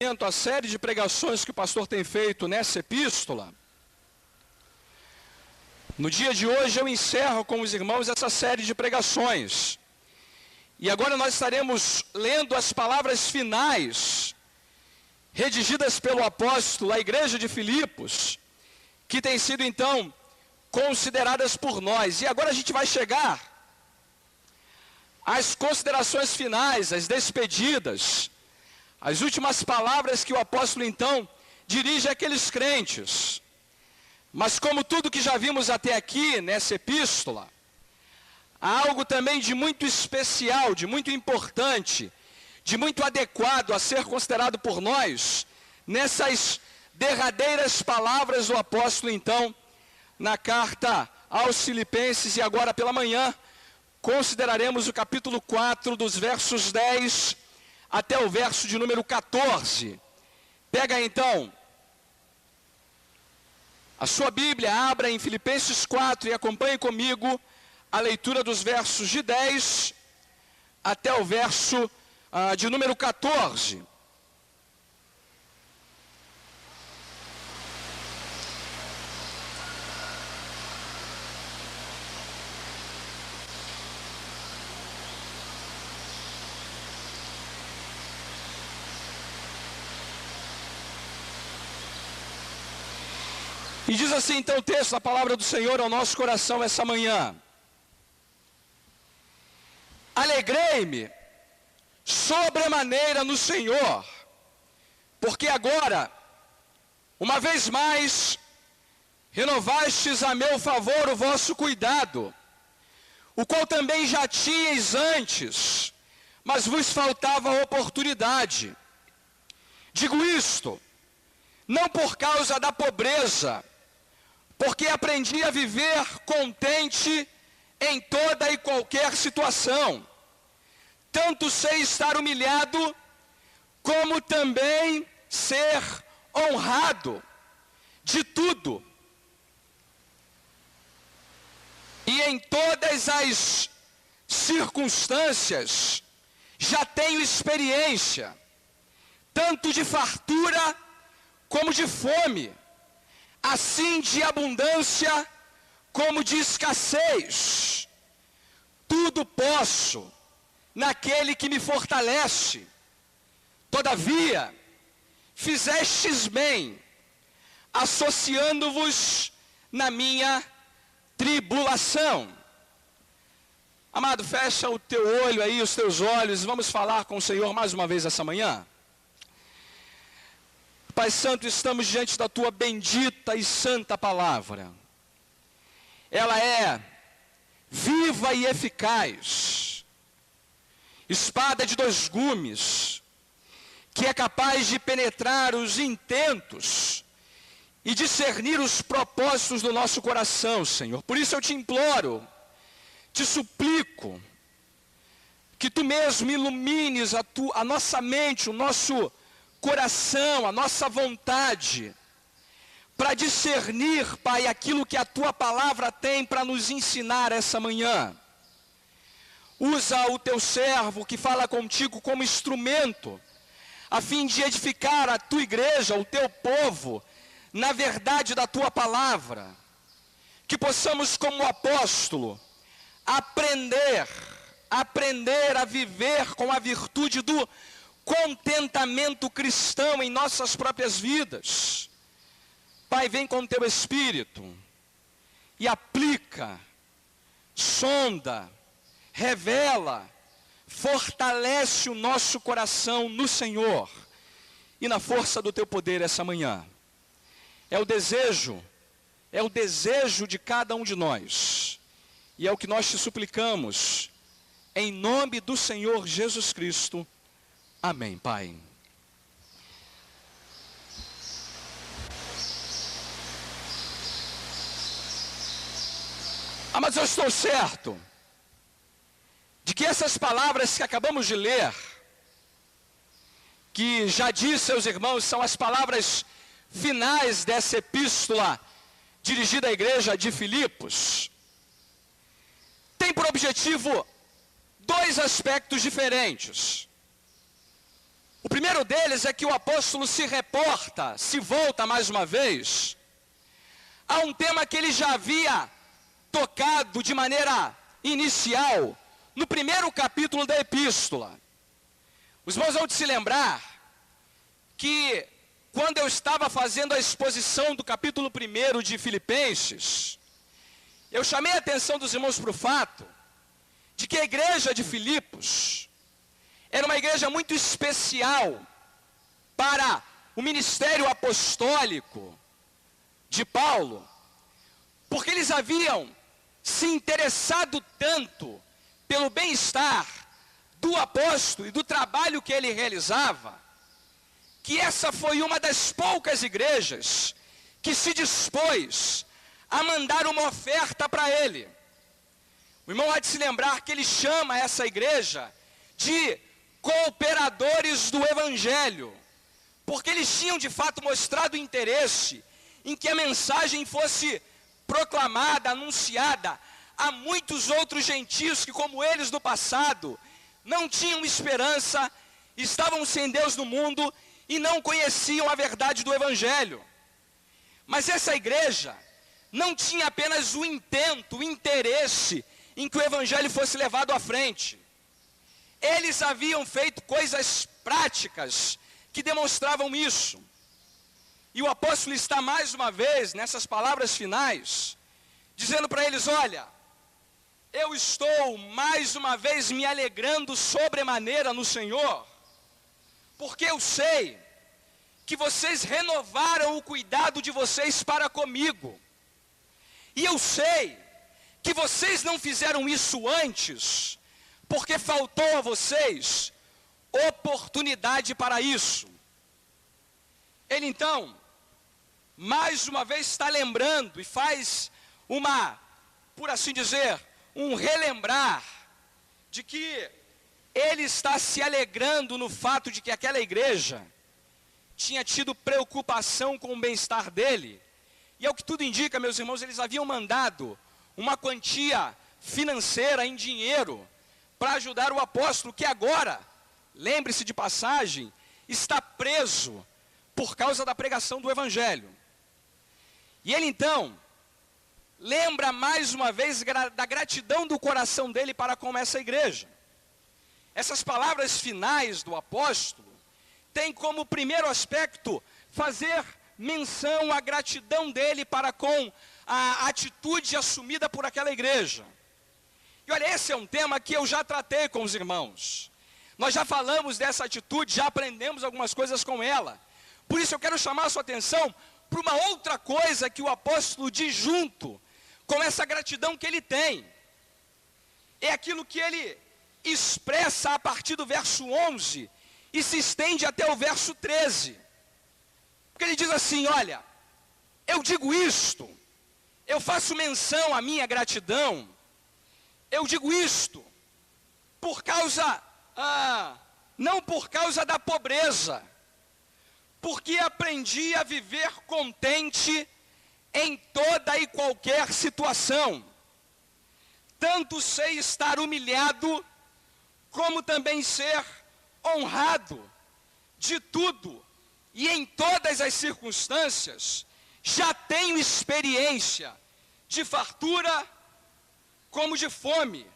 A série de pregações que o pastor tem feito nessa epístola, no dia de hoje eu encerro com os irmãos essa série de pregações. E agora nós estaremos lendo as palavras finais, redigidas pelo apóstolo à igreja de Filipos, que têm sido então consideradas por nós. E agora a gente vai chegar às considerações finais, às despedidas, as últimas palavras que o apóstolo então dirige àqueles crentes. Mas como tudo que já vimos até aqui nessa epístola, há algo também de muito especial, de muito importante, de muito adequado a ser considerado por nós, nessas derradeiras palavras do apóstolo então, na carta aos Filipenses. E agora pela manhã, consideraremos o capítulo 4, dos versos 10 até o verso de número 14. Pega então a sua Bíblia, abra em Filipenses 4 e acompanhe comigo a leitura dos versos de 10 até o verso de número 14. E diz assim então o texto da palavra do Senhor ao nosso coração essa manhã: alegrei-me sobremaneira no Senhor, porque agora, uma vez mais, renovastes a meu favor o vosso cuidado, o qual também já tinhais antes, mas vos faltava oportunidade. Digo isto, não por causa da pobreza, porque aprendi a viver contente em toda e qualquer situação. Tanto sei estar humilhado, como também ser honrado, de tudo. E em todas as circunstâncias, já tenho experiência, tanto de fartura como de fome, assim de abundância como de escassez. Tudo posso naquele que me fortalece. Todavia, fizestes bem, associando-vos na minha tribulação. Amado, fecha o teu olho aí, os teus olhos, vamos falar com o Senhor mais uma vez essa manhã. Pai Santo, estamos diante da Tua bendita e santa palavra. Ela é viva e eficaz, espada de dois gumes, que é capaz de penetrar os intentos e discernir os propósitos do nosso coração, Senhor. Por isso eu te imploro, te suplico, que Tu mesmo ilumines a nossa mente, o nosso coração, a nossa vontade, para discernir, Pai, aquilo que a Tua palavra tem para nos ensinar essa manhã. Usa o Teu servo que fala contigo como instrumento, a fim de edificar a Tua igreja, o Teu povo, na verdade da Tua palavra. Que possamos, como apóstolo, aprender a viver com a virtude do contentamento cristão em nossas próprias vidas. Pai, vem com o Teu Espírito e aplica, sonda, revela, fortalece o nosso coração no Senhor e na força do Teu poder essa manhã. É o desejo de cada um de nós, e é o que nós te suplicamos, em nome do Senhor Jesus Cristo. Amém, Pai. Mas eu estou certo de que essas palavras que acabamos de ler, que já disse aos irmãos, são as palavras finais dessa epístola dirigida à igreja de Filipos, tem por objetivo dois aspectos diferentes. O primeiro deles é que o apóstolo se reporta, se volta mais uma vez, a um tema que ele já havia tocado de maneira inicial, no primeiro capítulo da epístola. Os irmãos vão de se lembrar que quando eu estava fazendo a exposição do capítulo 1 de Filipenses, eu chamei a atenção dos irmãos para o fato de que a igreja de Filipos era uma igreja muito especial para o ministério apostólico de Paulo, porque eles haviam se interessado tanto pelo bem-estar do apóstolo e do trabalho que ele realizava, que essa foi uma das poucas igrejas que se dispôs a mandar uma oferta para ele. O irmão há de se lembrar que ele chama essa igreja de cooperadores do Evangelho, porque eles tinham de fato mostrado interesse em que a mensagem fosse proclamada, anunciada a muitos outros gentios que, como eles no passado, não tinham esperança, estavam sem Deus no mundo e não conheciam a verdade do Evangelho. Mas essa igreja não tinha apenas o intento, o interesse em que o Evangelho fosse levado à frente. Eles haviam feito coisas práticas que demonstravam isso. E o apóstolo está mais uma vez, nessas palavras finais, dizendo para eles: olha, eu estou mais uma vez me alegrando sobremaneira no Senhor, porque eu sei que vocês renovaram o cuidado de vocês para comigo. E eu sei que vocês não fizeram isso antes, porque faltou a vocês oportunidade para isso. Ele então, mais uma vez está lembrando e faz uma, por assim dizer, um relembrar de que ele está se alegrando no fato de que aquela igreja tinha tido preocupação com o bem-estar dele. E ao que tudo indica, meus irmãos, eles haviam mandado uma quantia financeira em dinheiro para ajudar o apóstolo, que agora, lembre-se de passagem, está preso por causa da pregação do Evangelho. E ele então lembra mais uma vez da gratidão do coração dele para com essa igreja. Essas palavras finais do apóstolo têm como primeiro aspecto fazer menção à gratidão dele para com a atitude assumida por aquela igreja. E olha, esse é um tema que eu já tratei com os irmãos. Nós já falamos dessa atitude, já aprendemos algumas coisas com ela. Por isso eu quero chamar a sua atenção para uma outra coisa que o apóstolo diz junto com essa gratidão que ele tem. É aquilo que ele expressa a partir do verso 11 e se estende até o verso 13. Porque ele diz assim: olha, eu digo isto, eu faço menção à minha gratidão, eu digo isto por causa, não por causa da pobreza, porque aprendi a viver contente em toda e qualquer situação. Tanto sei estar humilhado, como também ser honrado. De tudo e em todas as circunstâncias, já tenho experiência de fartura como de fome,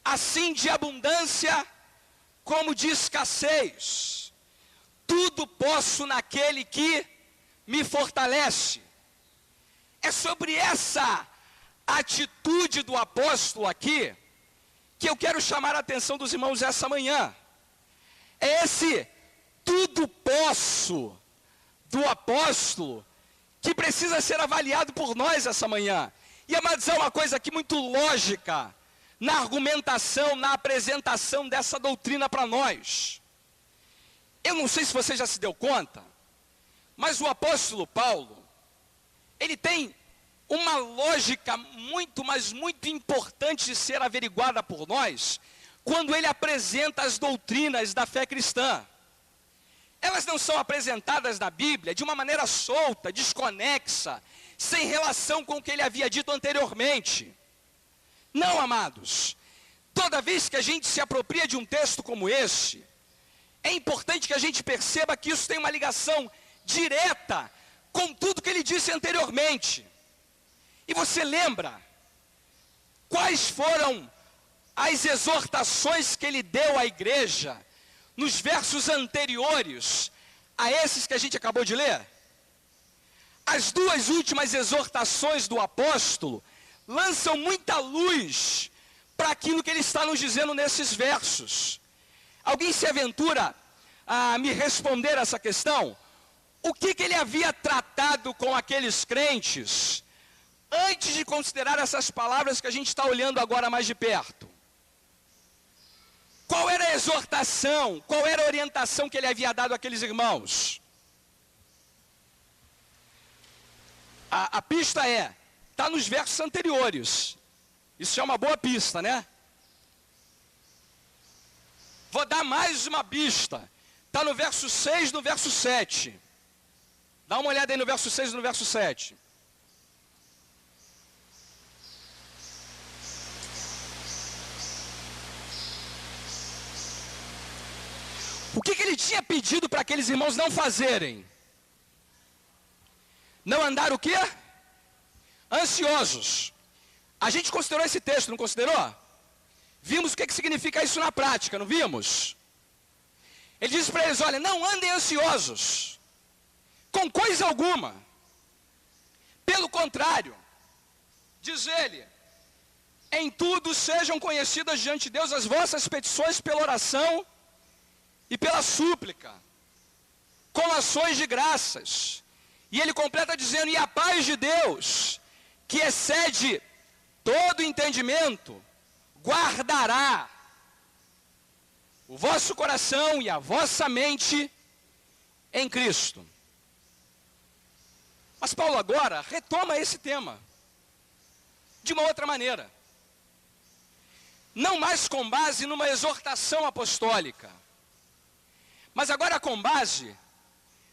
assim de abundância como de escassez. Tudo posso naquele que me fortalece. É sobre essa atitude do apóstolo aqui que eu quero chamar a atenção dos irmãos essa manhã. É esse tudo posso do apóstolo que precisa ser avaliado por nós essa manhã. E, amados, é uma coisa aqui muito lógica na argumentação, na apresentação dessa doutrina para nós. Eu não sei se você já se deu conta, mas o apóstolo Paulo, ele tem uma lógica muito, mas muito importante de ser averiguada por nós, quando ele apresenta as doutrinas da fé cristã. Elas não são apresentadas na Bíblia de uma maneira solta, desconexa, sem relação com o que ele havia dito anteriormente. Não, amados. Toda vez que a gente se apropria de um texto como esse, é importante que a gente perceba que isso tem uma ligação direta com tudo que ele disse anteriormente. E você lembra quais foram as exortações que ele deu à igreja nos versos anteriores a esses que a gente acabou de ler? As duas últimas exortações do apóstolo lançam muita luz para aquilo que ele está nos dizendo nesses versos. Alguém se aventura a me responder essa questão? O que ele havia tratado com aqueles crentes antes de considerar essas palavras que a gente está olhando agora mais de perto? Qual era a exortação, qual era a orientação que ele havia dado àqueles irmãos? A pista está nos versos anteriores. Isso é uma boa pista, né? Vou dar mais uma pista. Está no verso 6 e no verso 7. Dá uma olhada aí no verso 6 e no verso 7. O que ele tinha pedido para aqueles irmãos não fazerem? Não andar o quê? Ansiosos. A gente considerou esse texto, não considerou? Vimos o que significa isso na prática, não vimos? Ele disse para eles, olha, não andem ansiosos, com coisa alguma. Pelo contrário, diz ele, em tudo sejam conhecidas diante de Deus as vossas petições pela oração e pela súplica, com ações de graças. E ele completa dizendo, e a paz de Deus, que excede todo entendimento, guardará o vosso coração e a vossa mente em Cristo. Mas Paulo agora retoma esse tema de uma outra maneira. Não mais com base numa exortação apostólica, mas agora com base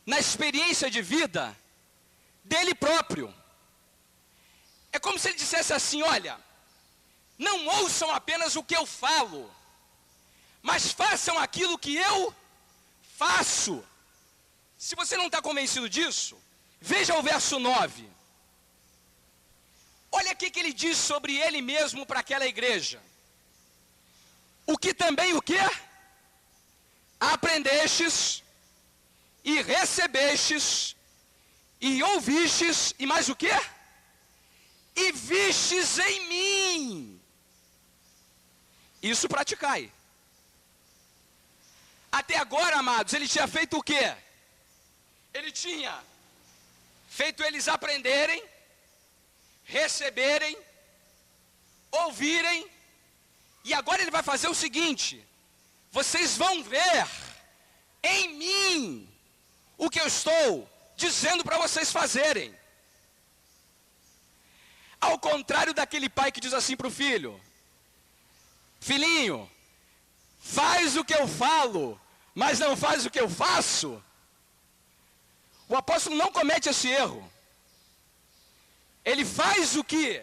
na experiência de vida dele próprio. É como se ele dissesse assim, olha, não ouçam apenas o que eu falo, mas façam aquilo que eu faço. Se você não está convencido disso, veja o verso 9. Olha aqui que ele diz sobre ele mesmo para aquela igreja. O que também o quê? Aprendestes e recebestes e ouvistes e mais o quê? E vistes em mim. Isso praticai. Até agora, amados, ele tinha feito o quê? Ele tinha feito eles aprenderem, receberem, ouvirem, e agora ele vai fazer o seguinte: vocês vão ver em mim o que eu estou dizendo para vocês fazerem. Ao contrário daquele pai que diz assim para o filho: filhinho, faz o que eu falo, mas não faz o que eu faço. O apóstolo não comete esse erro. Ele faz o que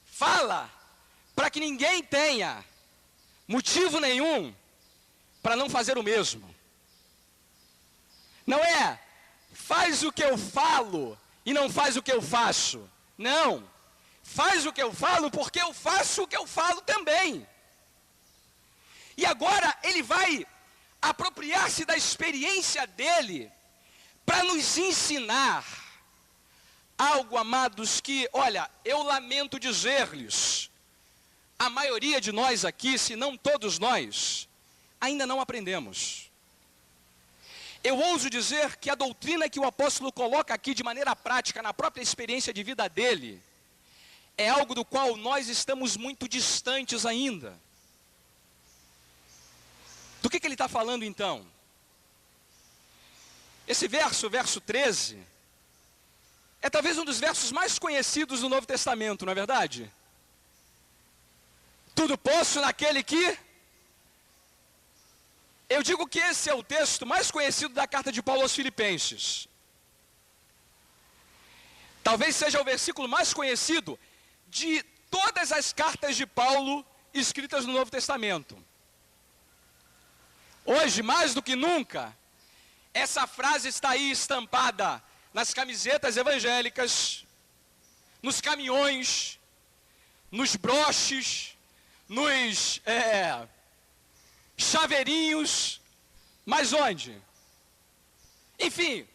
fala, para que ninguém tenha motivo nenhum para não fazer o mesmo. Não é, faz o que eu falo e não faz o que eu faço. Não, faz o que eu falo porque eu faço o que eu falo também. E agora ele vai apropriar-se da experiência dele para nos ensinar algo, amados, que, olha, eu lamento dizer-lhes, a maioria de nós aqui, se não todos nós, ainda não aprendemos. Eu ouso dizer que a doutrina que o apóstolo coloca aqui de maneira prática, na própria experiência de vida dele, é algo do qual nós estamos muito distantes ainda. Do que ele está falando então? Esse verso, verso 13, é talvez um dos versos mais conhecidos do Novo Testamento, não é verdade? Tudo posso naquele que... Eu digo que esse é o texto mais conhecido da carta de Paulo aos Filipenses. Talvez seja o versículo mais conhecido de todas as cartas de Paulo escritas no Novo Testamento. Hoje, mais do que nunca, essa frase está aí estampada nas camisetas evangélicas, nos caminhões, nos broches, nos chaveirinhos, mas onde? Enfim,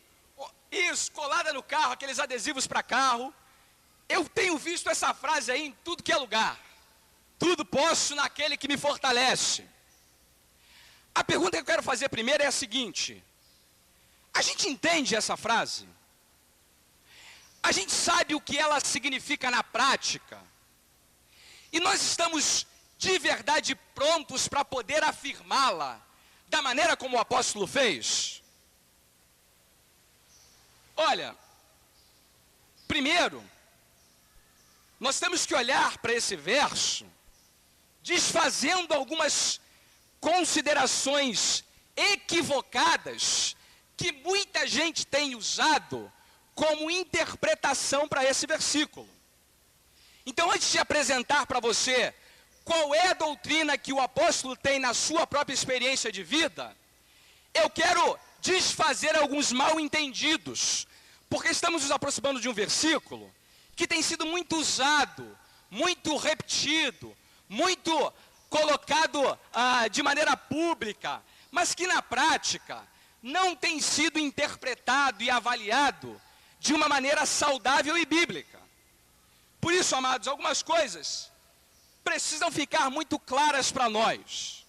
isso, colada no carro, aqueles adesivos para carro. Eu tenho visto essa frase aí em tudo que é lugar. Tudo posso naquele que me fortalece. A pergunta que eu quero fazer primeiro é a seguinte: a gente entende essa frase? A gente sabe o que ela significa na prática? E nós estamos de verdade prontos para poder afirmá-la da maneira como o apóstolo fez? Olha, primeiro, nós temos que olhar para esse verso desfazendo algumas considerações equivocadas que muita gente tem usado como interpretação para esse versículo. Então, antes de apresentar para você qual é a doutrina que o apóstolo tem na sua própria experiência de vida, eu quero desfazer alguns mal-entendidos, porque estamos nos aproximando de um versículo que tem sido muito usado, muito repetido, muito colocado de maneira pública, mas que na prática não tem sido interpretado e avaliado de uma maneira saudável e bíblica. Por isso, amados, algumas coisas precisam ficar muito claras para nós.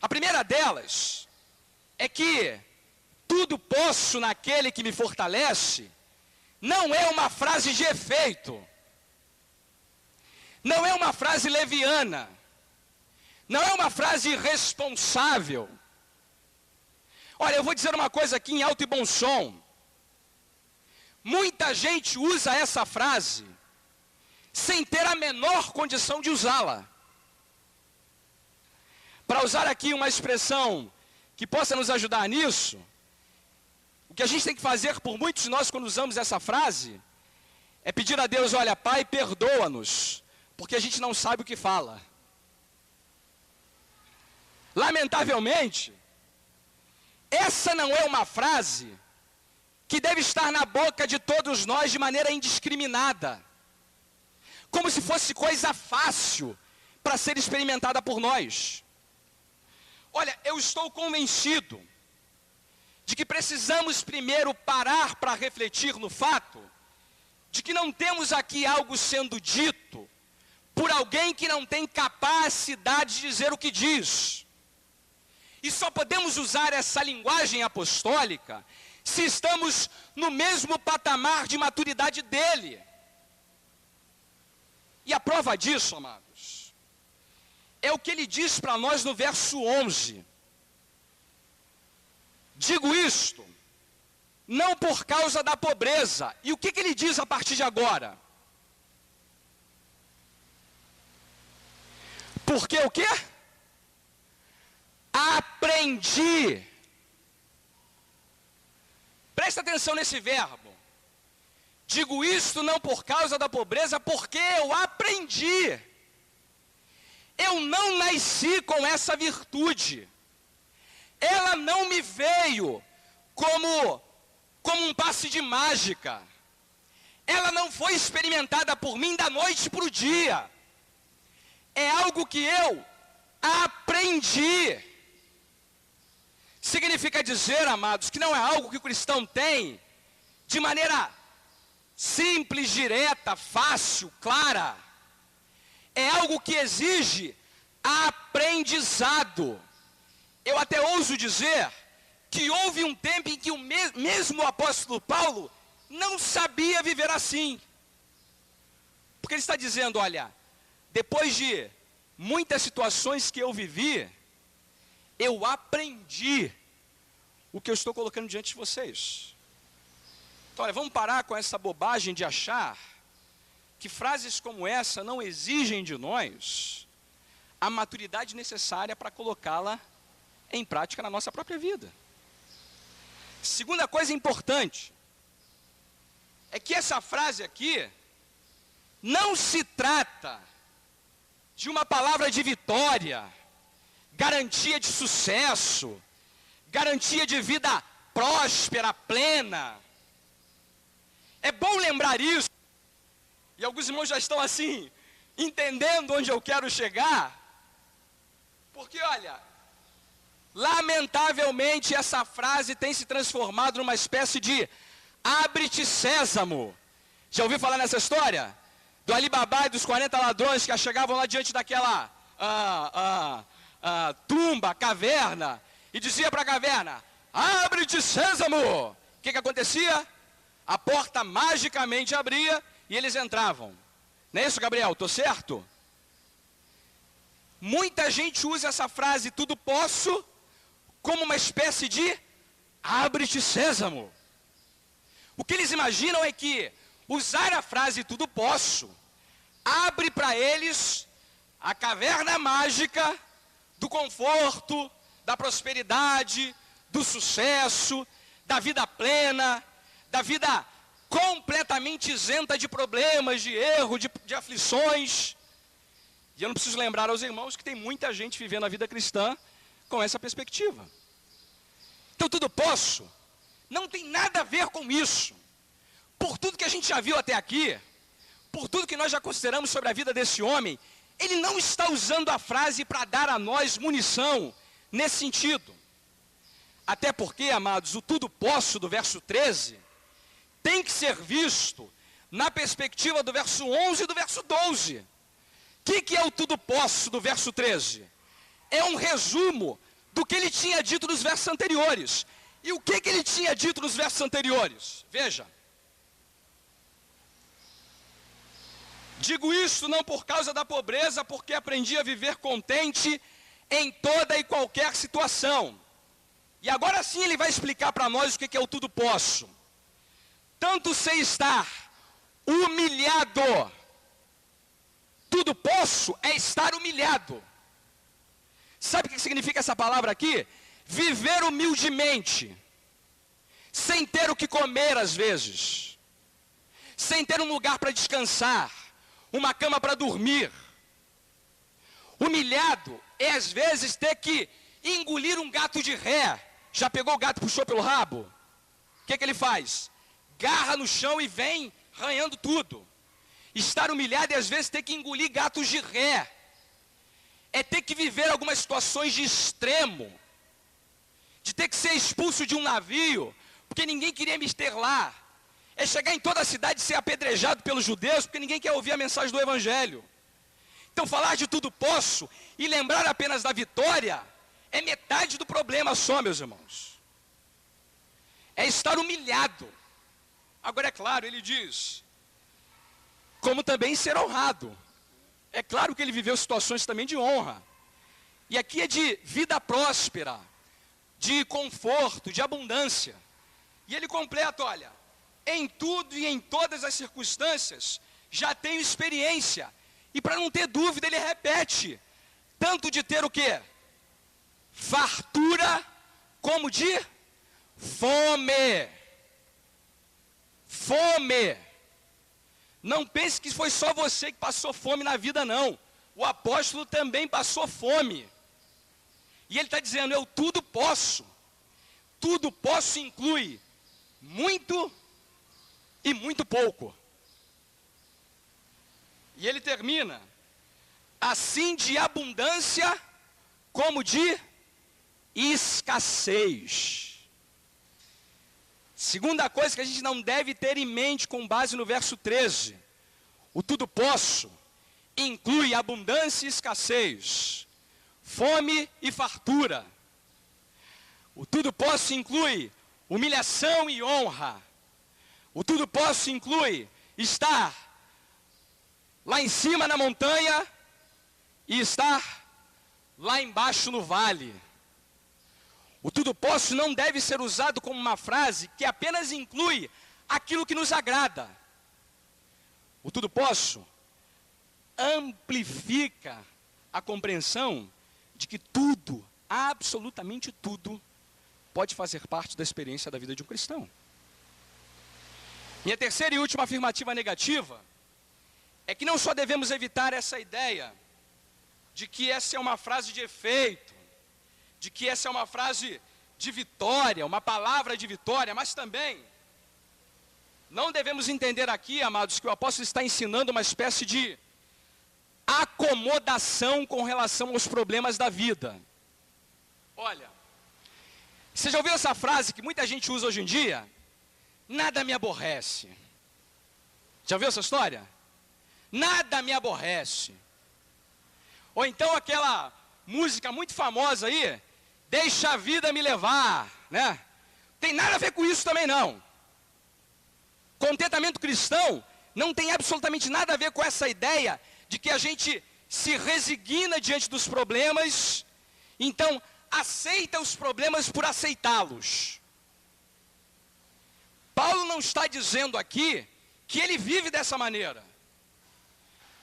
A primeira delas é que tudo posso naquele que me fortalece não é uma frase de efeito, não é uma frase leviana, não é uma frase irresponsável. Olha, eu vou dizer uma coisa aqui em alto e bom som. Muita gente usa essa frase sem ter a menor condição de usá-la. Para usar aqui uma expressão que possa nos ajudar nisso, o que a gente tem que fazer por muitos de nós quando usamos essa frase é pedir a Deus: olha, Pai, perdoa-nos, porque a gente não sabe o que fala. Lamentavelmente, essa não é uma frase que deve estar na boca de todos nós de maneira indiscriminada, como se fosse coisa fácil para ser experimentada por nós. Olha, eu estou convencido de que precisamos primeiro parar para refletir no fato de que não temos aqui algo sendo dito por alguém que não tem capacidade de dizer o que diz. E só podemos usar essa linguagem apostólica se estamos no mesmo patamar de maturidade dele. E a prova disso, amados, é o que ele diz para nós no verso 11. Digo isto, não por causa da pobreza. E o que ele diz a partir de agora? Porque o quê? Aprendi. Presta atenção nesse verbo. Digo isto não por causa da pobreza, porque eu aprendi. Eu não nasci com essa virtude. Ela não me veio como um passe de mágica. Ela não foi experimentada por mim da noite para o dia. É algo que eu aprendi. Significa dizer, amados, que não é algo que o cristão tem de maneira simples, direta, fácil, clara. É algo que exige aprendizado. Eu até ouso dizer que houve um tempo em que o mesmo apóstolo Paulo não sabia viver assim. Porque ele está dizendo, olha, depois de muitas situações que eu vivi, eu aprendi o que eu estou colocando diante de vocês. Então, olha, vamos parar com essa bobagem de achar que frases como essa não exigem de nós a maturidade necessária para colocá-la em prática na nossa própria vida. Segunda coisa importante é que essa frase aqui não se trata de uma palavra de vitória, garantia de sucesso, garantia de vida próspera, plena. É bom lembrar isso. E alguns irmãos já estão assim, entendendo onde eu quero chegar. Porque olha, lamentavelmente essa frase tem se transformado numa espécie de abre-te sésamo. Já ouviu falar nessa história? Do Alibaba e dos 40 ladrões que chegavam lá diante daquela tumba, caverna, e dizia para a caverna, abre-te sésamo. O que acontecia? A porta magicamente abria e eles entravam. Não é isso, Gabriel? Estou certo? Muita gente usa essa frase, tudo posso, como uma espécie de abre-te sésamo. O que eles imaginam é que usar a frase tudo posso abre para eles a caverna mágica do conforto, da prosperidade, do sucesso, da vida plena, da vida completamente isenta de problemas, de erro, de aflições. E eu não preciso lembrar aos irmãos que tem muita gente vivendo a vida cristã com essa perspectiva. Então tudo posso não tem nada a ver com isso. Por tudo que a gente já viu até aqui, por tudo que nós já consideramos sobre a vida desse homem, ele não está usando a frase para dar a nós munição nesse sentido. Até porque, amados, o tudo posso do verso 13 tem que ser visto na perspectiva do verso 11 e do verso 12. O que é o tudo posso do verso 13? É um resumo do que ele tinha dito nos versos anteriores. E o que ele tinha dito nos versos anteriores? Veja. Digo isso não por causa da pobreza, porque aprendi a viver contente em toda e qualquer situação. E agora sim ele vai explicar para nós o que é o tudo posso. Tanto sei estar humilhado. Tudo posso é estar humilhado. Sabe o que significa essa palavra aqui? Viver humildemente, sem ter o que comer às vezes, sem ter um lugar para descansar, uma cama para dormir. Humilhado é às vezes ter que engolir um gato de ré. Já pegou o gato e puxou pelo rabo? O que ele faz? Garra no chão e vem arranhando tudo. Estar humilhado é às vezes ter que engolir gatos de ré. É ter que viver algumas situações de extremo. De ter que ser expulso de um navio, porque ninguém queria me ter lá. É chegar em toda a cidade e ser apedrejado pelos judeus, porque ninguém quer ouvir a mensagem do Evangelho. Então falar de tudo posso e lembrar apenas da vitória é metade do problema só, meus irmãos. É estar humilhado. Agora é claro, ele diz, como também ser honrado. É claro que ele viveu situações também de honra. E aqui é de vida próspera, de conforto, de abundância. E ele completa, olha, em tudo e em todas as circunstâncias, já tenho experiência. E para não ter dúvida, ele repete, tanto de ter o quê? Fartura, como de fome. Fome. Não pense que foi só você que passou fome na vida, não. O apóstolo também passou fome. E ele está dizendo, eu tudo posso. Tudo posso inclui muito e muito pouco. E ele termina, assim de abundância como de escassez. Segunda coisa que a gente não deve ter em mente com base no verso 13. O tudo posso inclui abundância e escassez, fome e fartura. O tudo posso inclui humilhação e honra. O tudo posso inclui estar lá em cima na montanha e estar lá embaixo no vale. O tudo posso não deve ser usado como uma frase que apenas inclui aquilo que nos agrada. O tudo posso amplifica a compreensão de que tudo, absolutamente tudo, pode fazer parte da experiência da vida de um cristão. Minha terceira e última afirmativa negativa é que não só devemos evitar essa ideia de que essa é uma frase de efeito, de que essa é uma frase de vitória, uma palavra de vitória, mas também não devemos entender aqui, amados, que o apóstolo está ensinando uma espécie de acomodação com relação aos problemas da vida. Olha, você já ouviu essa frase que muita gente usa hoje em dia? Nada me aborrece. Já ouviu essa história? Nada me aborrece. Ou então aquela música muito famosa aí, deixa a vida me levar, né? Tem nada a ver com isso também não. Contentamento cristão não tem absolutamente nada a ver com essa ideia de que a gente se resigna diante dos problemas, então aceita os problemas por aceitá-los. Paulo não está dizendo aqui que ele vive dessa maneira.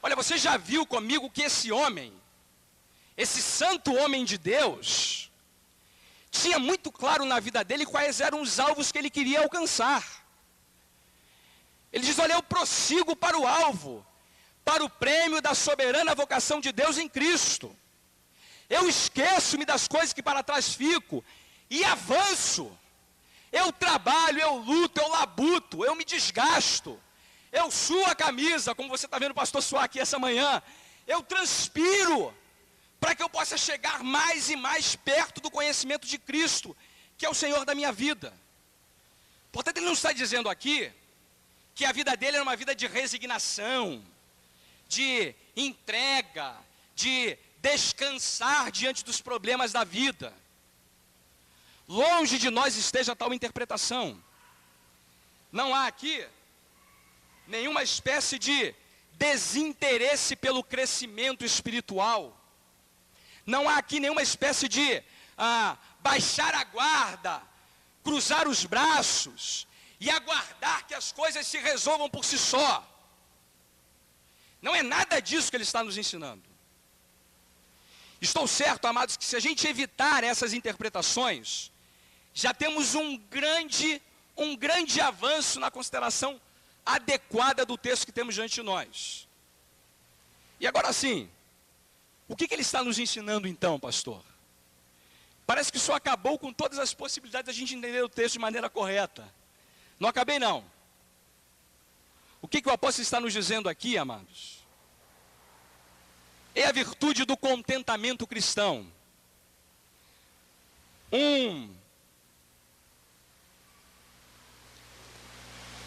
Olha, você já viu comigo que esse homem, esse santo homem de Deus, tinha muito claro na vida dele quais eram os alvos que ele queria alcançar. Ele diz, olha, eu prossigo para o alvo, para o prêmio da soberana vocação de Deus em Cristo. Eu esqueço-me das coisas que para trás fico e avanço. Eu trabalho, eu luto, eu labuto, eu me desgasto. Eu suo a camisa, como você está vendo o pastor suar aqui essa manhã. Eu transpiro para que eu possa chegar mais e mais perto do conhecimento de Cristo, que é o Senhor da minha vida. Portanto, ele não está dizendo aqui que a vida dele era uma vida de resignação, de entrega, de descansar diante dos problemas da vida. Longe de nós esteja tal interpretação. Não há aqui nenhuma espécie de desinteresse pelo crescimento espiritual. Não há aqui nenhuma espécie de baixar a guarda, cruzar os braços e aguardar que as coisas se resolvam por si só. Não é nada disso que ele está nos ensinando. Estou certo, amados, que se a gente evitar essas interpretações, já temos um grande avanço na consideração adequada do texto que temos diante de nós. E agora sim, o que ele está nos ensinando então, pastor? Parece que só acabou com todas as possibilidades da gente entender o texto de maneira correta. Não acabei não. O que o apóstolo está nos dizendo aqui, amados? É a virtude do contentamento cristão. Um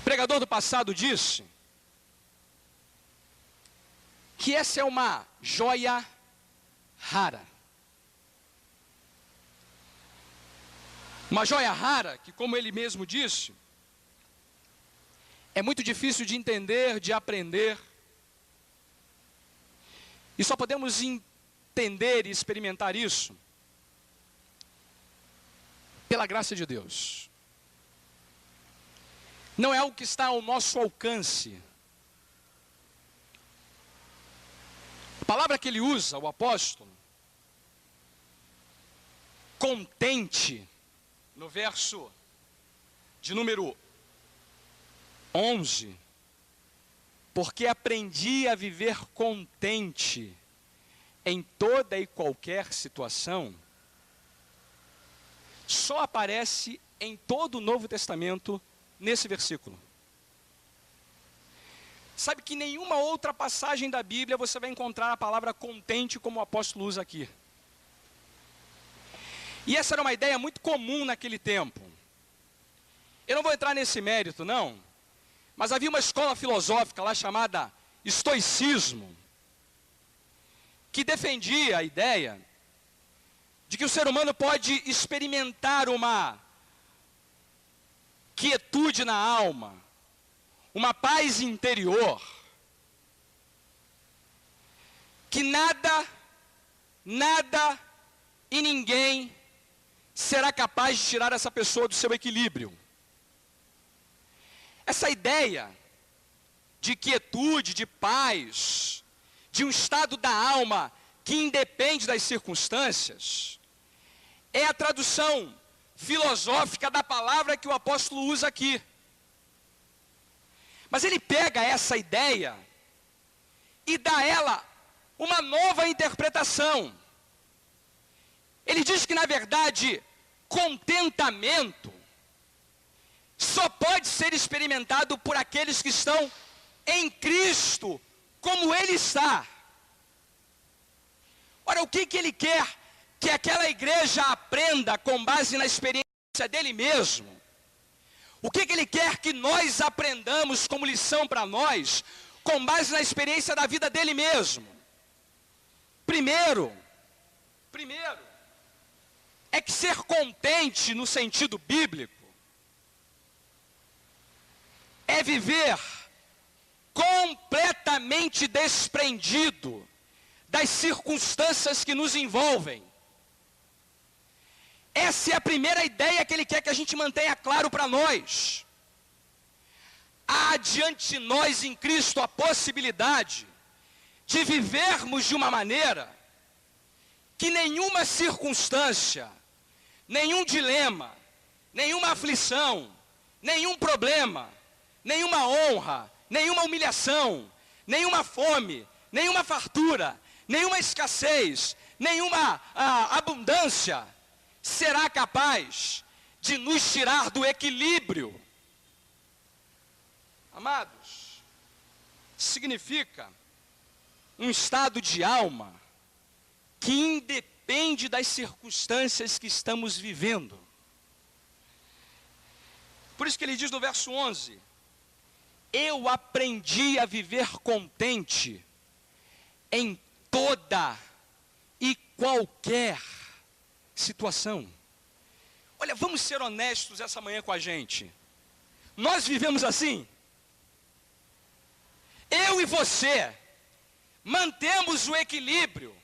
pregador do passado disse que essa é uma joia rara. Uma joia rara que, como ele mesmo disse, é muito difícil de entender, de aprender. E só podemos entender e experimentar isso pela graça de Deus. Não é algo que está ao nosso alcance. A palavra que ele usa, o apóstolo, contente, no verso de número 11, porque aprendi a viver contente em toda e qualquer situação, só aparece em todo o Novo Testamento nesse versículo. Sabe que nenhuma outra passagem da Bíblia você vai encontrar a palavra contente como o apóstolo usa aqui. E essa era uma ideia muito comum naquele tempo. Eu não vou entrar nesse mérito, não. Mas havia uma escola filosófica lá chamada estoicismo, que defendia a ideia de que o ser humano pode experimentar uma quietude na alma, uma paz interior, que nada e ninguém será capaz de tirar essa pessoa do seu equilíbrio. Essa ideia de quietude, de paz, de um estado da alma que independe das circunstâncias, é a tradução filosófica da palavra que o apóstolo usa aqui. Mas ele pega essa ideia e dá a ela uma nova interpretação. Ele diz que, na verdade, contentamento só pode ser experimentado por aqueles que estão em Cristo, como Ele está. Ora, o que ele quer que aquela igreja aprenda com base na experiência dele mesmo? O que ele quer que nós aprendamos como lição para nós, com base na experiência da vida dele mesmo? Primeiro, é que ser contente no sentido bíblico é viver completamente desprendido das circunstâncias que nos envolvem. Essa é a primeira ideia que ele quer que a gente mantenha claro para nós. Há diante de nós em Cristo a possibilidade de vivermos de uma maneira que nenhuma circunstância, nenhum dilema, nenhuma aflição, nenhum problema, nenhuma honra, nenhuma humilhação, nenhuma fome, nenhuma fartura, nenhuma escassez, nenhuma abundância será capaz de nos tirar do equilíbrio. Amados, significa um estado de alma que independe das circunstâncias que estamos vivendo. Por isso que ele diz no verso 11: eu aprendi a viver contente em toda e qualquer situação. Olha, vamos ser honestos essa manhã com a gente. Nós vivemos assim? Eu e você mantemos o equilíbrio,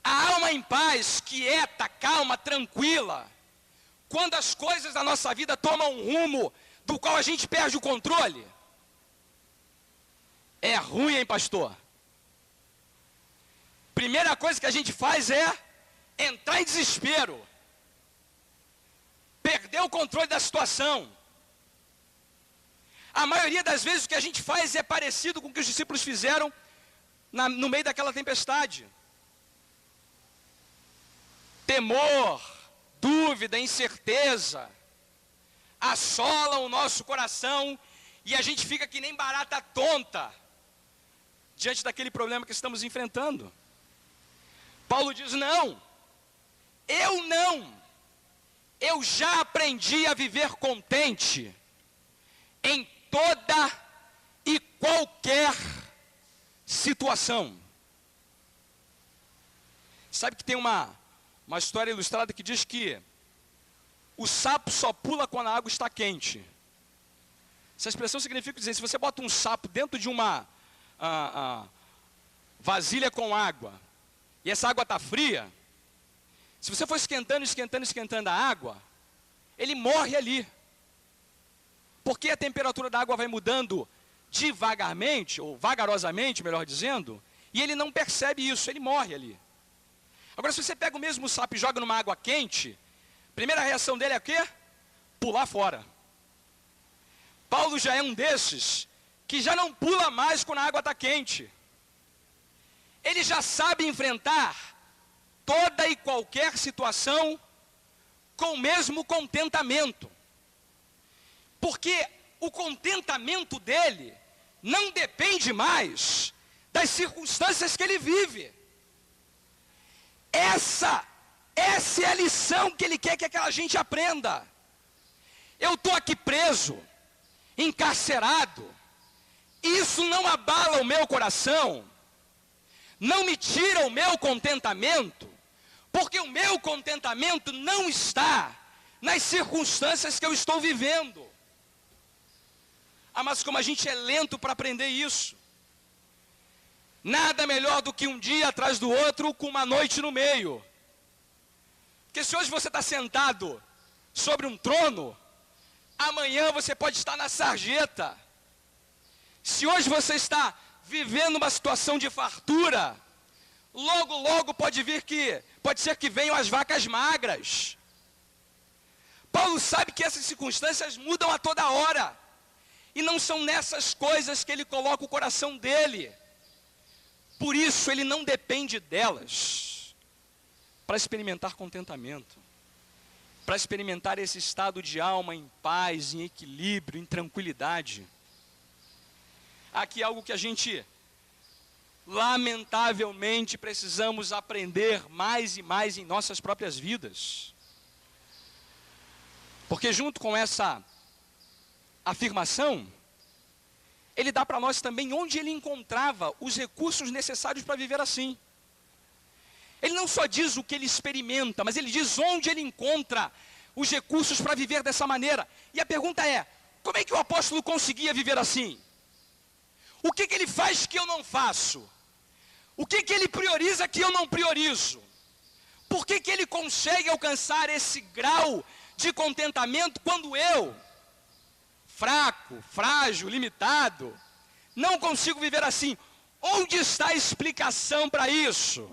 a alma em paz, quieta, calma, tranquila, quando as coisas da nossa vida tomam um rumo do qual a gente perde o controle? É ruim, hein, pastor? Primeira coisa que a gente faz é entrar em desespero, perder o controle da situação. A maioria das vezes o que a gente faz é parecido com o que os discípulos fizeram no meio daquela tempestade. Temor, dúvida, incerteza assolam o nosso coração e a gente fica que nem barata tonta diante daquele problema que estamos enfrentando. Paulo diz: não, eu já aprendi a viver contente em toda e qualquer situação. Sabe que tem uma história ilustrada que diz que o sapo só pula quando a água está quente. Essa expressão significa dizer, se você bota um sapo dentro de uma vasilha com água, e essa água está fria, se você for esquentando a água, ele morre ali. Porque a temperatura da água vai mudando devagarmente, ou vagarosamente, melhor dizendo, e ele não percebe isso, ele morre ali. Agora, se você pega o mesmo sapo e joga numa água quente, a primeira reação dele é o quê? Pular fora. Paulo já é um desses que já não pula mais quando a água está quente. Ele já sabe enfrentar toda e qualquer situação com o mesmo contentamento. Porque o contentamento dele não depende mais das circunstâncias que ele vive. Essa é a lição que ele quer que aquela gente aprenda. Eu estou aqui preso, encarcerado, isso não abala o meu coração, não me tira o meu contentamento, porque o meu contentamento não está nas circunstâncias que eu estou vivendo. Mas como a gente é lento para aprender isso. Nada melhor do que um dia atrás do outro com uma noite no meio. Porque se hoje você está sentado sobre um trono, amanhã você pode estar na sarjeta. Se hoje você está vivendo uma situação de fartura, logo pode ser que venham as vacas magras. Paulo sabe que essas circunstâncias mudam a toda hora. E não são nessas coisas que ele coloca o coração dele. Por isso ele não depende delas para experimentar contentamento, para experimentar esse estado de alma em paz, em equilíbrio, em tranquilidade. Aqui é algo que a gente, lamentavelmente, precisamos aprender mais e mais em nossas próprias vidas. Porque junto com essa afirmação, ele dá para nós também onde ele encontrava os recursos necessários para viver assim. Ele não só diz o que ele experimenta, mas ele diz onde ele encontra os recursos para viver dessa maneira. E a pergunta é, como é que o apóstolo conseguia viver assim? O que ele faz que eu não faço? O que ele prioriza que eu não priorizo? Por que ele consegue alcançar esse grau de contentamento quando eu, fraco, frágil, limitado, não consigo viver assim? Onde está a explicação para isso?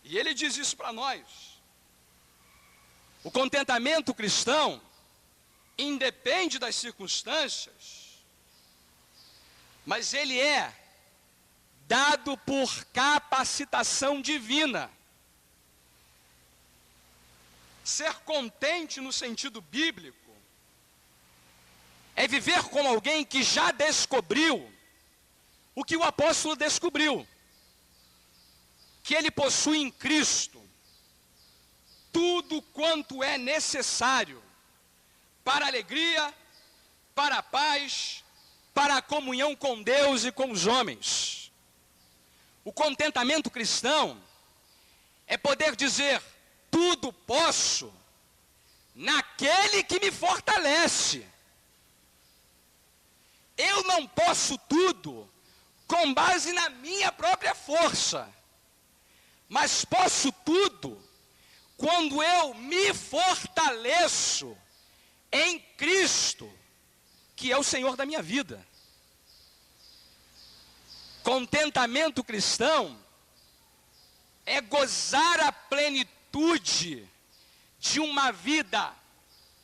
E ele diz isso para nós. O contentamento cristão independe das circunstâncias, mas ele é dado por capacitação divina. Ser contente no sentido bíblico é viver como alguém que já descobriu o que o apóstolo descobriu. Que ele possui em Cristo tudo quanto é necessário para a alegria, para a paz, para a comunhão com Deus e com os homens. O contentamento cristão é poder dizer, tudo posso naquele que me fortalece. Eu não posso tudo com base na minha própria força. Mas posso tudo quando eu me fortaleço em Cristo, que é o Senhor da minha vida. Contentamento cristão é gozar a plenitude de uma vida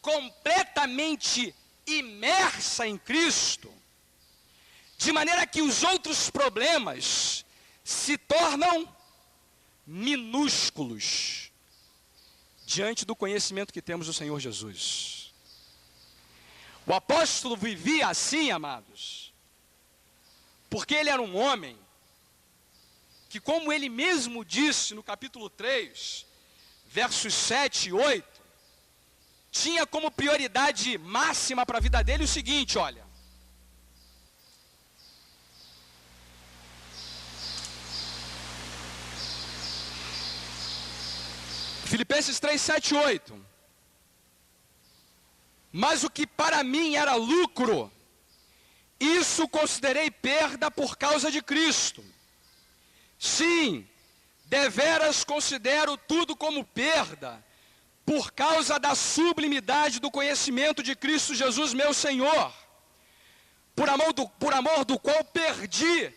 completamente imersa em Cristo, de maneira que os outros problemas se tornam minúsculos diante do conhecimento que temos do Senhor Jesus. O apóstolo vivia assim, amados, porque ele era um homem que, como ele mesmo disse no capítulo 3, versos 7 e 8, tinha como prioridade máxima para a vida dele o seguinte, olha, Filipenses 3, 7 e 8. Mas o que para mim era lucro, isso considerei perda por causa de Cristo. Sim, deveras considero tudo como perda, por causa da sublimidade do conhecimento de Cristo Jesus, meu Senhor, por amor do qual perdi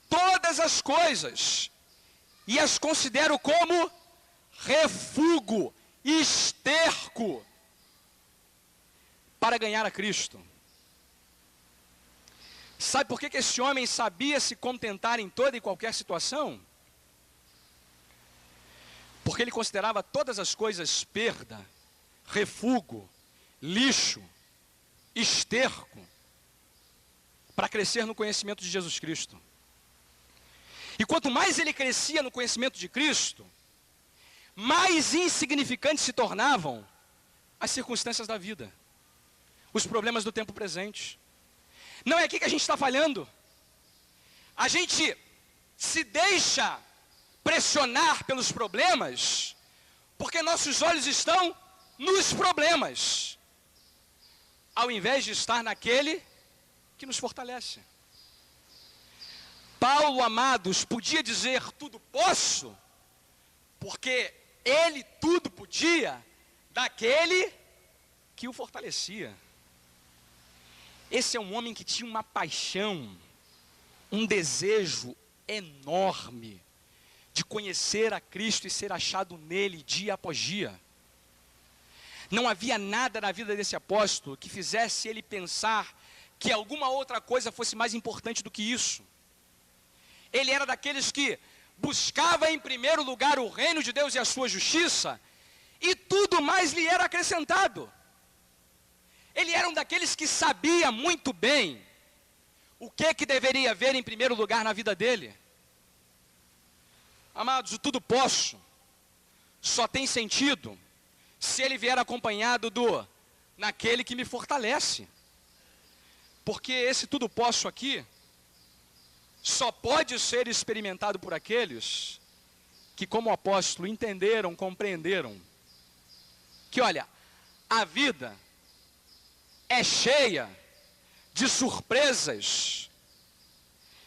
todas as coisas, e as considero como refúgio, esterco, para ganhar a Cristo. Sabe por que esse homem sabia se contentar em toda e qualquer situação? Porque ele considerava todas as coisas perda, refúgio, lixo, esterco, para crescer no conhecimento de Jesus Cristo. E quanto mais ele crescia no conhecimento de Cristo, mais insignificantes se tornavam as circunstâncias da vida, os problemas do tempo presente. Não é aqui que a gente está falhando. A gente se deixa pressionar pelos problemas, porque nossos olhos estão nos problemas, ao invés de estar naquele que nos fortalece. Paulo, amados, podia dizer tudo posso, porque ele tudo podia daquele que o fortalecia. Esse é um homem que tinha uma paixão, um desejo enorme de conhecer a Cristo e ser achado nele dia após dia. Não havia nada na vida desse apóstolo que fizesse ele pensar que alguma outra coisa fosse mais importante do que isso. Ele era daqueles que buscava em primeiro lugar o reino de Deus e a sua justiça, e tudo mais lhe era acrescentado. Ele era um daqueles que sabia muito bem o que deveria haver em primeiro lugar na vida dele. Amados, o tudo posso só tem sentido se ele vier acompanhado do naquele que me fortalece. Porque esse tudo posso aqui só pode ser experimentado por aqueles que, como apóstolo, entenderam, compreenderam que, olha, a vida é cheia de surpresas,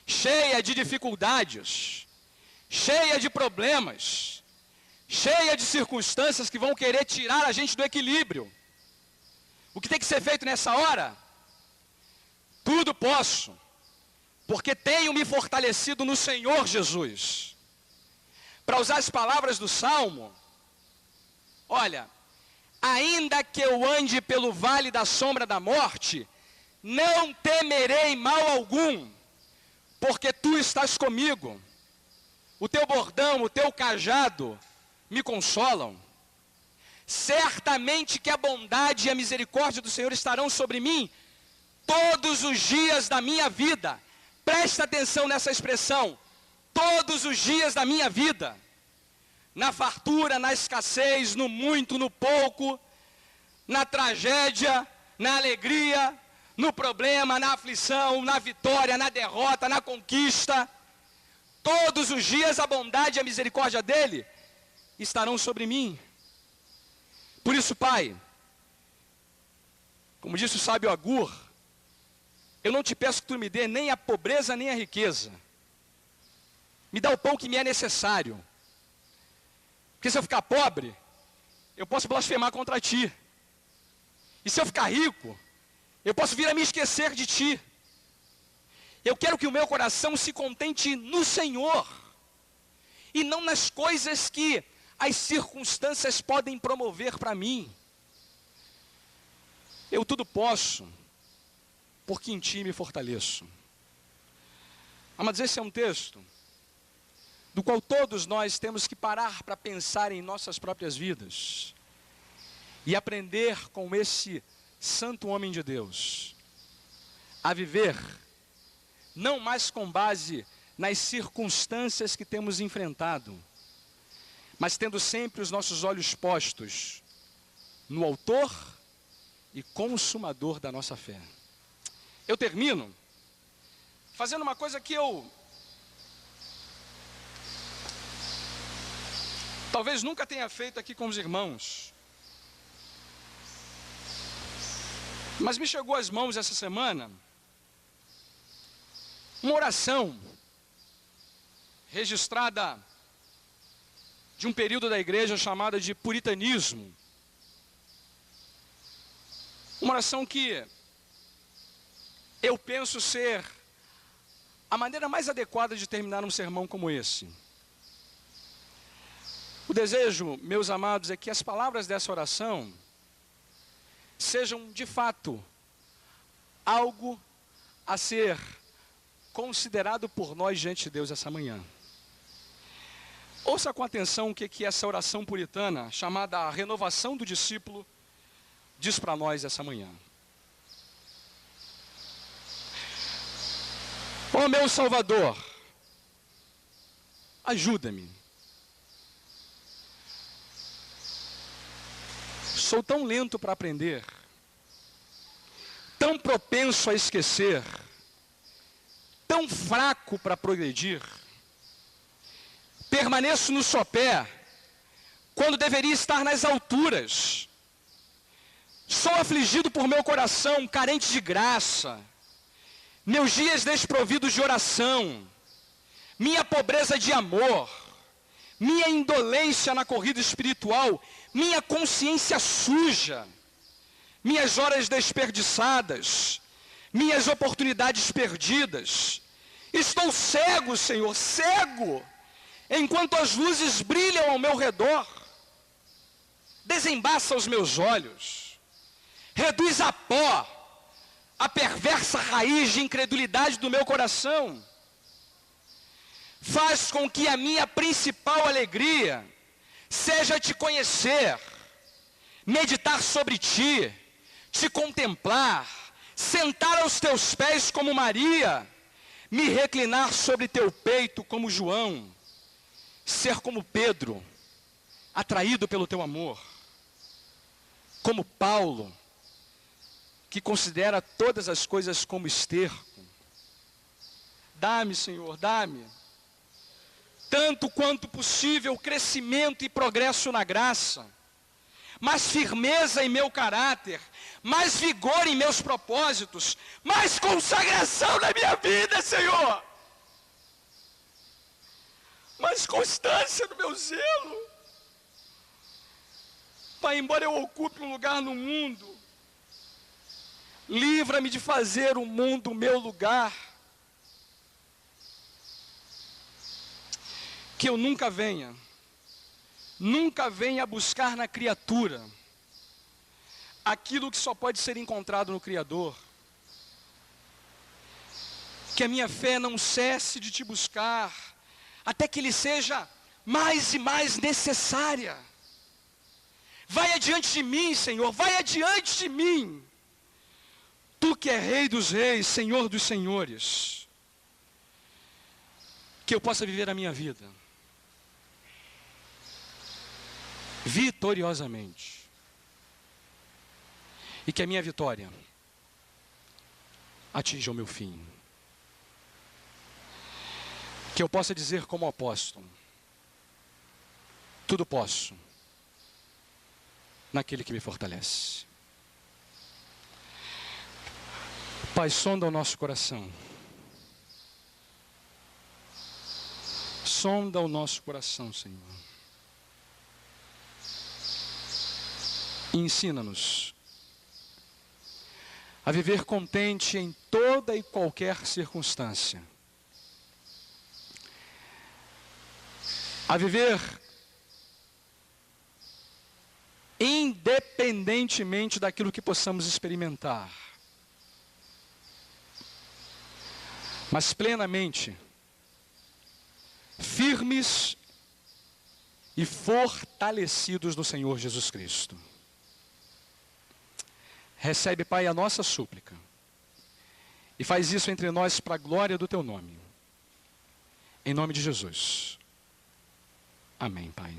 cheia de dificuldades, cheia de problemas, cheia de circunstâncias que vão querer tirar a gente do equilíbrio. O que tem que ser feito nessa hora? Tudo posso, porque tenho me fortalecido no Senhor Jesus. Para usar as palavras do Salmo, olha, ainda que eu ande pelo vale da sombra da morte, não temerei mal algum, porque tu estás comigo. O teu bordão, o teu cajado me consolam. Certamente que a bondade e a misericórdia do Senhor estarão sobre mim todos os dias da minha vida. Presta atenção nessa expressão, todos os dias da minha vida. Na fartura, na escassez, no muito, no pouco, na tragédia, na alegria, no problema, na aflição, na vitória, na derrota, na conquista. Todos os dias a bondade e a misericórdia dele estarão sobre mim. Por isso, Pai, como disse o sábio Agur, eu não te peço que tu me dê nem a pobreza nem a riqueza. Me dá o pão que me é necessário. Porque se eu ficar pobre, eu posso blasfemar contra ti. E se eu ficar rico, eu posso vir a me esquecer de ti. Eu quero que o meu coração se contente no Senhor, e não nas coisas que as circunstâncias podem promover para mim. Eu tudo posso, porque em ti me fortaleço. Amados, esse é um texto do qual todos nós temos que parar para pensar em nossas próprias vidas e aprender com esse santo homem de Deus a viver não mais com base nas circunstâncias que temos enfrentado, mas tendo sempre os nossos olhos postos no autor e consumador da nossa fé. Eu termino fazendo uma coisa que eu talvez nunca tenha feito aqui com os irmãos, mas me chegou às mãos essa semana uma oração registrada de um período da igreja chamada de puritanismo. Uma oração que eu penso ser a maneira mais adequada de terminar um sermão como esse. O desejo, meus amados, é que as palavras dessa oração sejam, de fato, algo a ser considerado por nós diante de Deus essa manhã. Ouça com atenção o que essa oração puritana, chamada a renovação do discípulo, diz para nós essa manhã. Ó meu Salvador, ajuda-me. Sou tão lento para aprender, tão propenso a esquecer, tão fraco para progredir. Permaneço no sopé, quando deveria estar nas alturas. Sou afligido por meu coração, carente de graça. Meus dias desprovidos de oração. Minha pobreza de amor. Minha indolência na corrida espiritual. Minha consciência suja. Minhas horas desperdiçadas. Minhas oportunidades perdidas. Estou cego, Senhor, cego, enquanto as luzes brilham ao meu redor. Desembaça os meus olhos. Reduz a pó a perversa raiz de incredulidade do meu coração. faz com que a minha principal alegria seja te conhecer, meditar sobre ti, te contemplar, sentar aos teus pés como Maria, me reclinar sobre teu peito como João, ser como Pedro, atraído pelo teu amor, como Paulo, que considera todas as coisas como esterco. Dá-me, Senhor, dá-me, tanto quanto possível, crescimento e progresso na graça, mais firmeza em meu caráter, mais vigor em meus propósitos, mais consagração na minha vida, Senhor, mais constância no meu zelo. Pai, embora eu ocupe um lugar no mundo, livra-me de fazer o mundo o meu lugar. Que eu nunca venha buscar na criatura aquilo que só pode ser encontrado no Criador. Que a minha fé não cesse de te buscar, até que Ele seja mais e mais necessária. Vai adiante de mim, Senhor, vai adiante de mim. Tu que é Rei dos Reis, Senhor dos Senhores. Que eu possa viver a minha vida vitoriosamente. E que a minha vitória atinja o meu fim. Que eu possa dizer como apóstolo: tudo posso naquele que me fortalece. Pai, sonda o nosso coração. Sonda o nosso coração, Senhor. E ensina-nos a viver contente em toda e qualquer circunstância. A viver independentemente daquilo que possamos experimentar, mas plenamente firmes e fortalecidos no Senhor Jesus Cristo. Recebe, Pai, a nossa súplica e faz isso entre nós para a glória do Teu nome. Em nome de Jesus. Amém, Pai.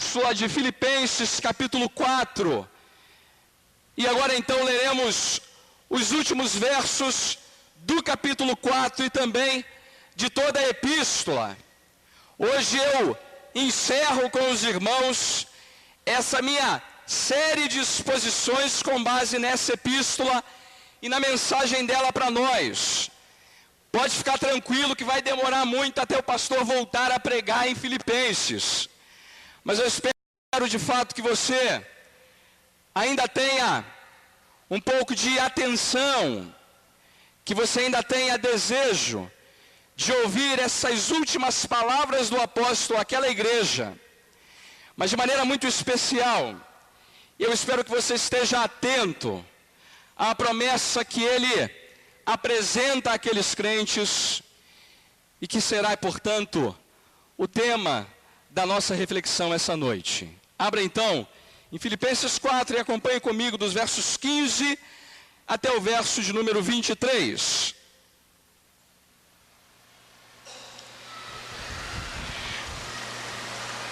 Sua de Filipenses, capítulo 4. E agora então leremos os últimos versos do capítulo 4 e também de toda a epístola. Hoje eu encerro com os irmãos essa minha série de exposições com base nessa epístola e na mensagem dela para nós. Pode ficar tranquilo que vai demorar muito até o pastor voltar a pregar em Filipenses. Mas eu espero de fato que você ainda tenha um pouco de atenção, que você ainda tenha desejo de ouvir essas últimas palavras do apóstolo àquela igreja. Mas de maneira muito especial, eu espero que você esteja atento à promessa que ele apresenta àqueles crentes e que será, portanto, o tema da nossa reflexão essa noite. Abra então em Filipenses 4 e acompanhe comigo dos versos 15 até o verso de número 23.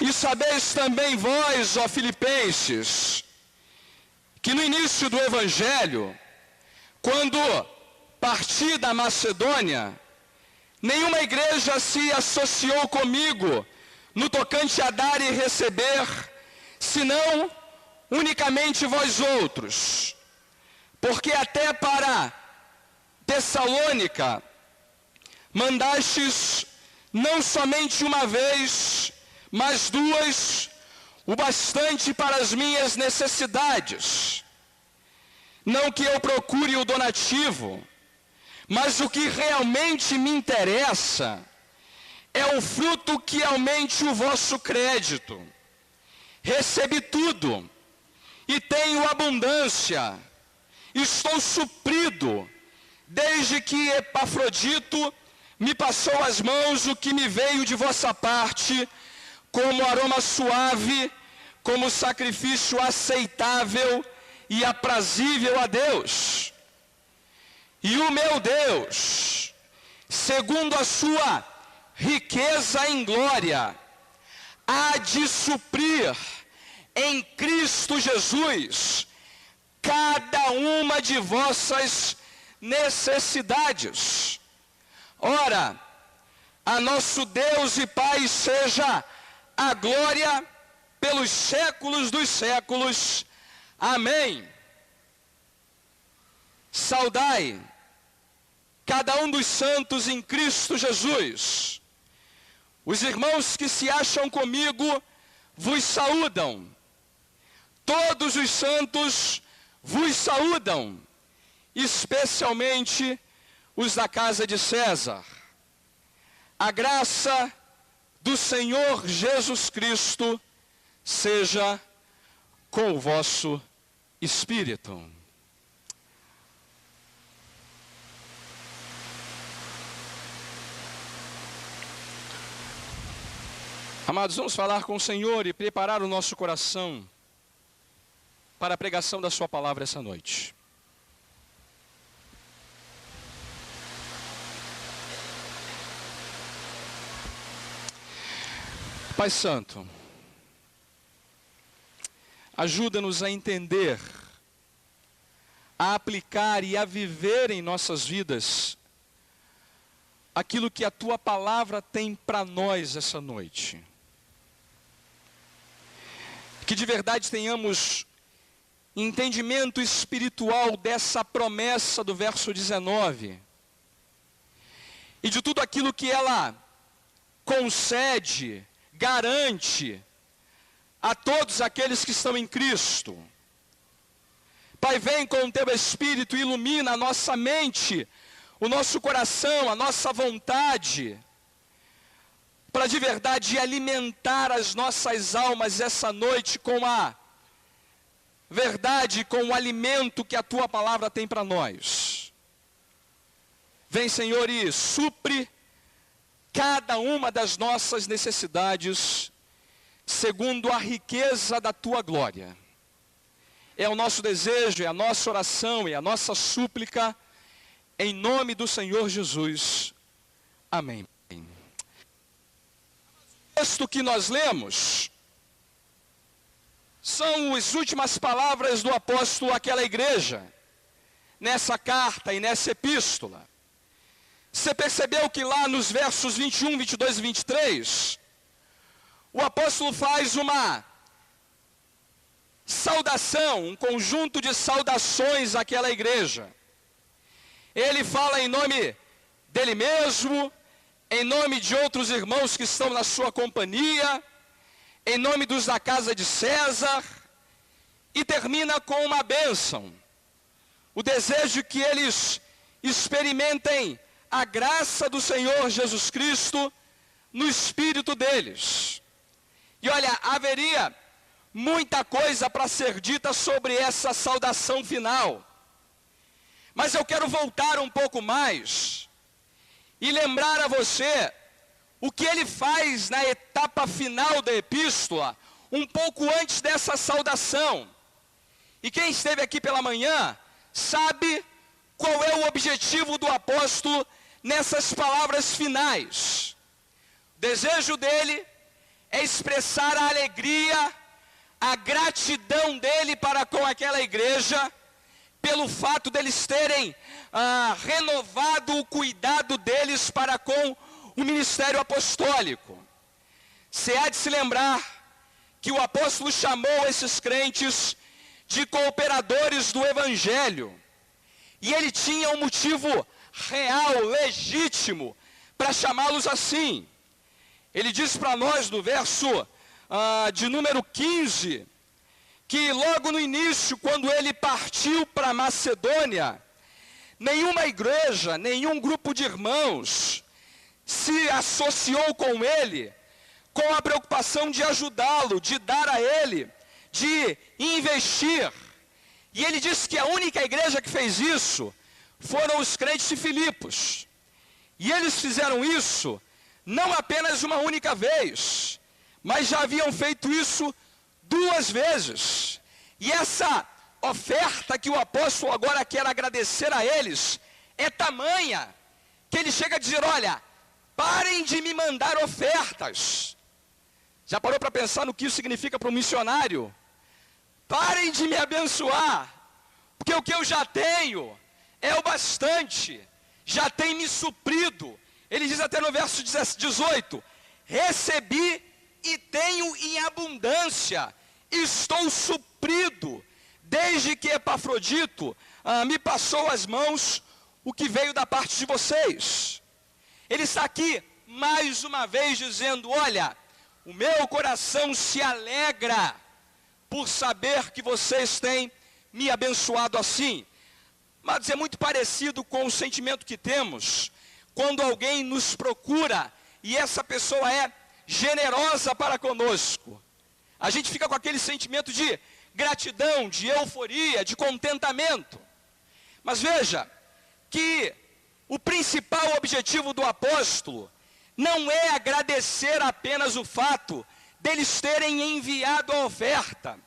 E sabeis também vós, ó Filipenses, que no início do Evangelho, quando parti da Macedônia, nenhuma igreja se associou comigo no tocante a dar e receber, senão unicamente vós outros. Porque até para Tessalônica mandastes não somente uma vez, mas duas, o bastante para as minhas necessidades. Não que eu procure o donativo, mas o que realmente me interessa é o fruto que aumente o vosso crédito. Recebi tudo e tenho abundância. Estou suprido, desde que Epafrodito me passou às mãos o que me veio de vossa parte, como aroma suave, como sacrifício aceitável e aprazível a Deus. E o meu Deus, segundo a sua riqueza em glória, há de suprir em Cristo Jesus cada uma de vossas necessidades. Ora, a nosso Deus e Pai seja a glória pelos séculos dos séculos. Amém. Saudai cada um dos santos em Cristo Jesus. Os irmãos que se acham comigo vos saúdam. Todos os santos vos saúdam, especialmente os da casa de César. A graça do Senhor Jesus Cristo seja com o vosso espírito. Amados, vamos falar com o Senhor e preparar o nosso coração para a pregação da sua palavra essa noite. Pai Santo, ajuda-nos a entender, a aplicar e a viver em nossas vidas aquilo que a Tua palavra tem para nós essa noite. Que de verdade tenhamos entendimento espiritual dessa promessa do verso 19 e de tudo aquilo que ela concede, garante a todos aqueles que estão em Cristo. Pai, vem com o Teu Espírito e ilumina a nossa mente, o nosso coração, a nossa vontade, para de verdade alimentar as nossas almas essa noite com a verdade, com o alimento que a Tua palavra tem para nós. Vem, Senhor, e supre cada uma das nossas necessidades, segundo a riqueza da Tua glória. É o nosso desejo, é a nossa oração, é a nossa súplica, em nome do Senhor Jesus. Amém. O texto que nós lemos são as últimas palavras do apóstolo àquela igreja, nessa carta e nessa epístola. Você percebeu que lá nos versos 21, 22 e 23, o apóstolo faz uma saudação, um conjunto de saudações àquela igreja. Ele fala em nome dele mesmo, em nome de outros irmãos que estão na sua companhia, em nome dos da casa de César, e termina com uma bênção. O desejo que eles experimentem a graça do Senhor Jesus Cristo no espírito deles. E olha, haveria muita coisa para ser dita sobre essa saudação final. Mas eu quero voltar um pouco mais e lembrar a você o que ele faz na etapa final da epístola, um pouco antes dessa saudação. E quem esteve aqui pela manhã sabe qual é o objetivo do apóstolo nessas palavras finais. O desejo dele é expressar a alegria, a gratidão dele para com aquela igreja, pelo fato deles terem renovado o cuidado deles para com o ministério apostólico. Você há de se lembrar que o apóstolo chamou esses crentes de cooperadores do evangelho. E ele tinha um motivo real, legítimo, para chamá-los assim. Ele diz para nós no verso de número 15, que logo no início, quando ele partiu para Macedônia, nenhuma igreja, nenhum grupo de irmãos se associou com ele, com a preocupação de ajudá-lo, de dar a ele, de investir. E ele disse que a única igreja que fez isso foram os crentes de Filipos. E eles fizeram isso não apenas uma única vez, mas já haviam feito isso 2 vezes. E essa oferta que o apóstolo agora quer agradecer a eles é tamanha que ele chega a dizer: olha, parem de me mandar ofertas. Já parou para pensar no que isso significa para um missionário? Parem de me abençoar, porque o que eu já tenho é o bastante, já tem me suprido. Ele diz até no verso 18: recebi e tenho em abundância, estou suprido, desde que Epafrodito me passou as mãos o que veio da parte de vocês. Ele está aqui mais uma vez dizendo: olha, o meu coração se alegra por saber que vocês têm me abençoado assim. Mas é muito parecido com o sentimento que temos quando alguém nos procura e essa pessoa é generosa para conosco. A gente fica com aquele sentimento de gratidão, de euforia, de contentamento. Mas veja que o principal objetivo do apóstolo não é agradecer apenas o fato deles terem enviado a oferta.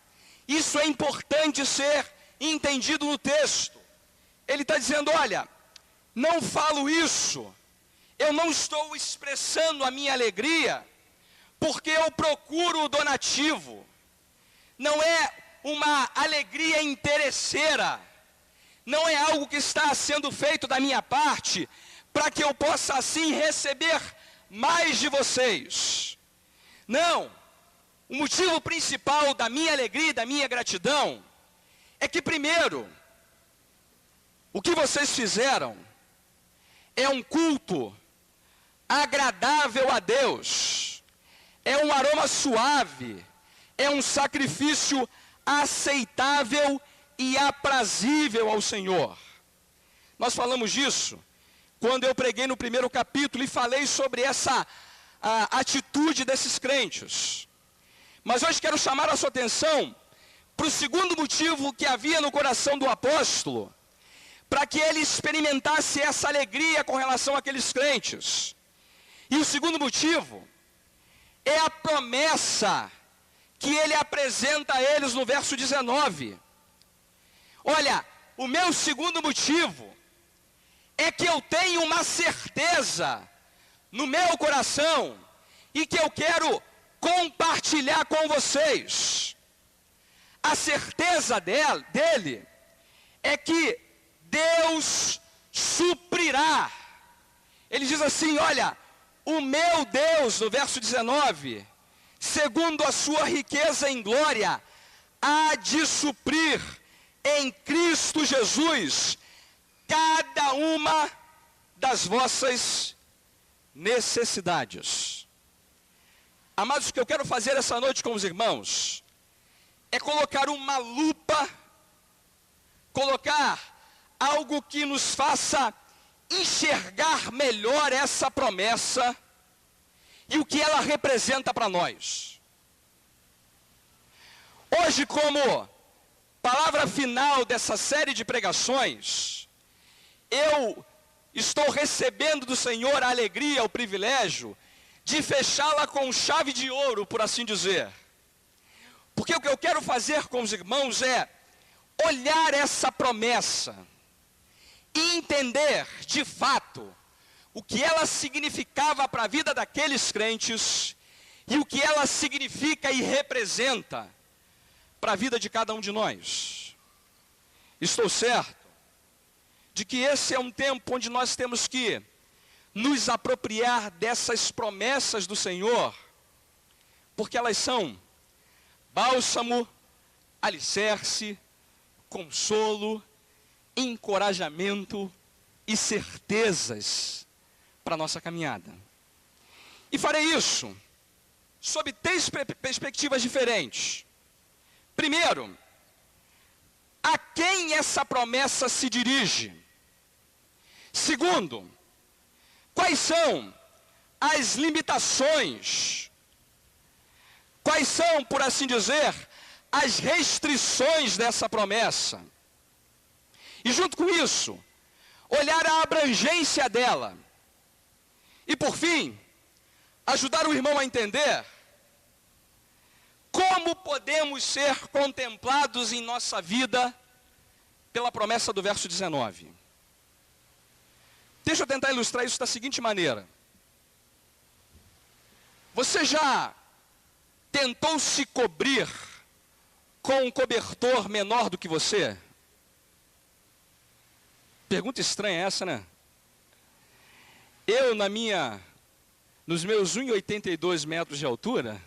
Isso é importante ser entendido no texto. Ele está dizendo: olha, não falo isso, eu não estou expressando a minha alegria, porque eu procuro o donativo. Não é uma alegria interesseira, não é algo que está sendo feito da minha parte, para que eu possa assim receber mais de vocês. Não, o motivo principal da minha alegria e da minha gratidão é que, primeiro, o que vocês fizeram é um culto agradável a Deus, é um aroma suave, é um sacrifício aceitável e aprazível ao Senhor. Nós falamos disso quando eu preguei no primeiro capítulo e falei sobre essa atitude desses crentes. Mas hoje quero chamar a sua atenção para o segundo motivo que havia no coração do apóstolo, para que ele experimentasse essa alegria com relação àqueles crentes. E o segundo motivo é a promessa que ele apresenta a eles no verso 19. Olha, o meu segundo motivo é que eu tenho uma certeza no meu coração e que eu quero compartilhar com vocês. A certeza dele é que Deus suprirá. Ele diz assim: olha, o meu Deus, no verso 19, segundo a sua riqueza em glória, há de suprir em Cristo Jesus cada uma das vossas necessidades. Amados, o que eu quero fazer essa noite com os irmãos é colocar uma lupa, colocar algo que nos faça enxergar melhor essa promessa e o que ela representa para nós. Hoje, como palavra final dessa série de pregações, eu estou recebendo do Senhor a alegria, o privilégio de fechá-la com chave de ouro, por assim dizer. Porque o que eu quero fazer com os irmãos é olhar essa promessa e entender, de fato, o que ela significava para a vida daqueles crentes e o que ela significa e representa para a vida de cada um de nós. Estou certo de que esse é um tempo onde nós temos que nos apropriar dessas promessas do Senhor, porque elas são bálsamo, alicerce, consolo, encorajamento e certezas para a nossa caminhada. E farei isso sob 3 perspectivas diferentes. Primeiro, a quem essa promessa se dirige? Segundo, quais são as limitações? Quais são, por assim dizer, as restrições dessa promessa? E junto com isso, olhar a abrangência dela. E por fim, ajudar o irmão a entender como podemos ser contemplados em nossa vida pela promessa do verso 19. Deixa eu tentar ilustrar isso da seguinte maneira. Você já tentou se cobrir com um cobertor menor do que você? Pergunta estranha essa, né? Eu, nos meus 1,82 metros de altura,